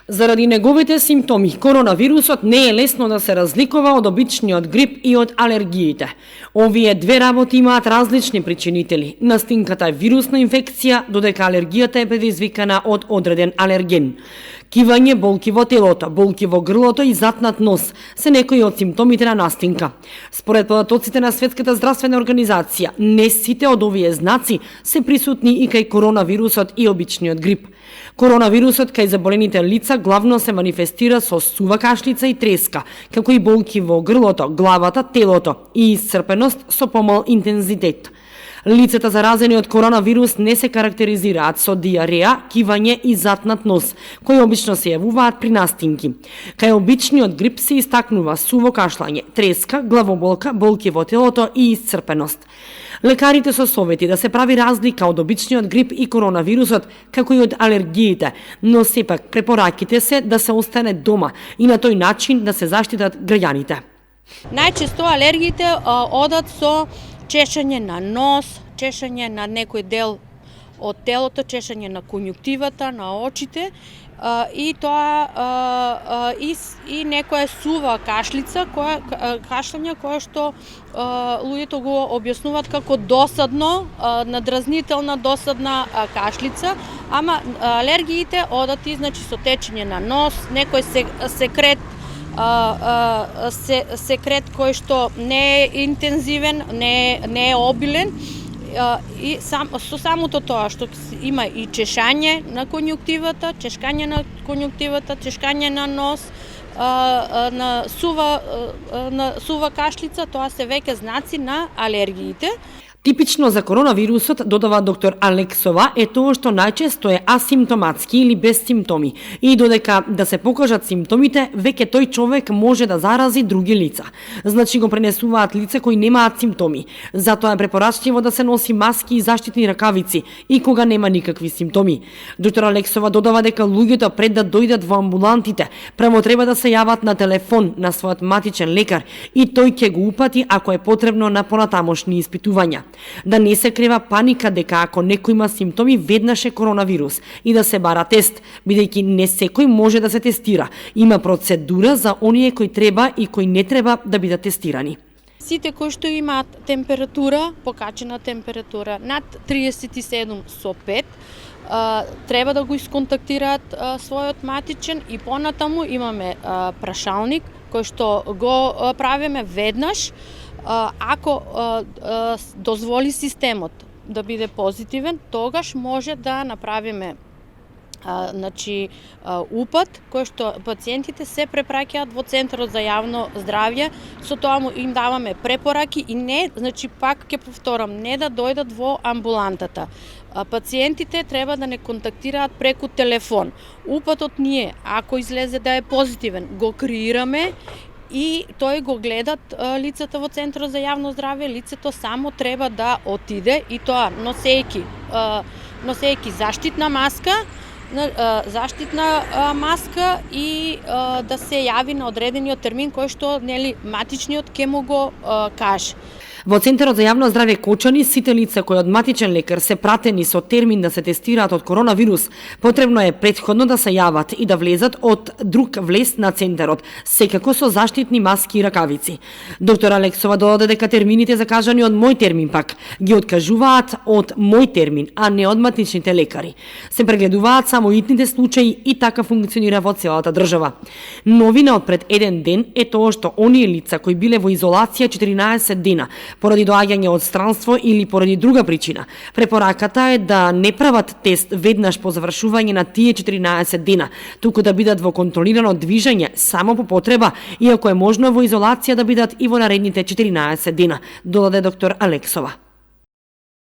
Заради неговите симптоми, коронавирусот не е лесно да се разликува од обичниот грип и од алергиите. Овие две работи имаат различни причинители. Настинката е вирусна инфекција, додека алергијата е предизвикана од одреден алерген. Кивање, болки во телото, болки во грлото и затнат нос се некои од симптомите на настинка. Според податоците на Светската здравствена организација, не сите од овие знаци се присутни и кај коронавирусот и обичниот грип. Коронавирусот кај заболените лица главно се манифестира со сува кашлица и треска, како и болки во грлото, главата, телото и исцрпеност со помал интензитет. Лицата заразени од коронавирус не се карактеризираат со диареја, кивање и затнат нос, кои обично се јавуваат при настинки. Кај обичниот грип се истакнува суво кашлање, треска, главоболка, болки во телото и исцрпеност. Лекарите со совети да се прави разлика од обичниот грип и коронавирусот, како и од алергиите, но сепак препораките се да се остане дома и на тој начин да се заштитат граѓаните. Најчесто алергиите одат со чешање на нос, чешање на некој дел од телото, чешање на конјуктивата, на очите и тоа и некоја сува кашлица, кашлање кое што луѓето го објаснуваат како досадно, надразнителна досадна кашлица, ама алергиите одат и значи со течење на нос, некој секрет кој што не е интензивен, не е обилен и со самото тоа што има и чешање на конјуктивата, чешкање на нос, на сува кашлица, тоа се веќе знаци на алергиите. Типично за коронавирусот, додава доктор Алексова, е тоа што најчесто е асимптоматски или без симптоми и додека да се покажат симптомите, веќе тој човек може да зарази други лица. Значи го пренесуваат лица кои немаат симптоми. Затоа е препорачливо да се носи маски и заштитни ракавици и кога нема никакви симптоми. Доктор Алексова додава дека луѓето пред да дојдат во амбулантите, прво треба да се јават на телефон на својот матичен лекар и тој ќе го упати ако е потребно на понатамошни испитувања. Да не се крива паника дека ако некој има симптоми веднаш е коронавирус и да се бара тест, бидејќи не секој може да се тестира. Има процедура за оние кои треба и кои не треба да бидат тестирани. Сите кои што имаат температура, покачена температура над 37,5, треба да го исконтактираат својот матичен и понатаму имаме прашалник кој што го правиме веднаш. Ако дозволи системот да биде позитивен, тогаш може да направиме упат кој што пациентите се препраќаат во Центарот за јавно здравје, со тоа им даваме препораки и не, пак ќе повторам, не да дојдат во амбулантата. Пациентите треба да не контактираат преку телефон. Упатот ние, ако излезе да е позитивен, го креираме и тој го гледат лицата во Центарот за јавно здравје, лицето само треба да отиде и тоа носејќи заштитна маска и да се јави на одредениот термин кој што матичниот ќе му го каже. Во Центарот за јавно здравје Кочани, сите лица кои од матичен лекар се пратени со термин да се тестираат од коронавирус, потребно е претходно да се јават и да влезат од друг влез на центарот, секако со заштитни маски и ракавици. Доктор Алексова додаде дека термините закажани од мој термин пак ги откажуваат од мој термин, а не од матичните лекари. Се прегледуваат само итните случаи и така функционира во целата држава. Новина од пред еден ден е тоа што оние лица кои биле во изолација 14 дена поради доаѓање од странство или поради друга причина. Препораката е да не прават тест веднаш по завршување на тие 14 дена, туку да бидат во контролирано движење само по потреба и ако е можно во изолација да бидат и во наредните 14 дена, додаде доктор Алексова.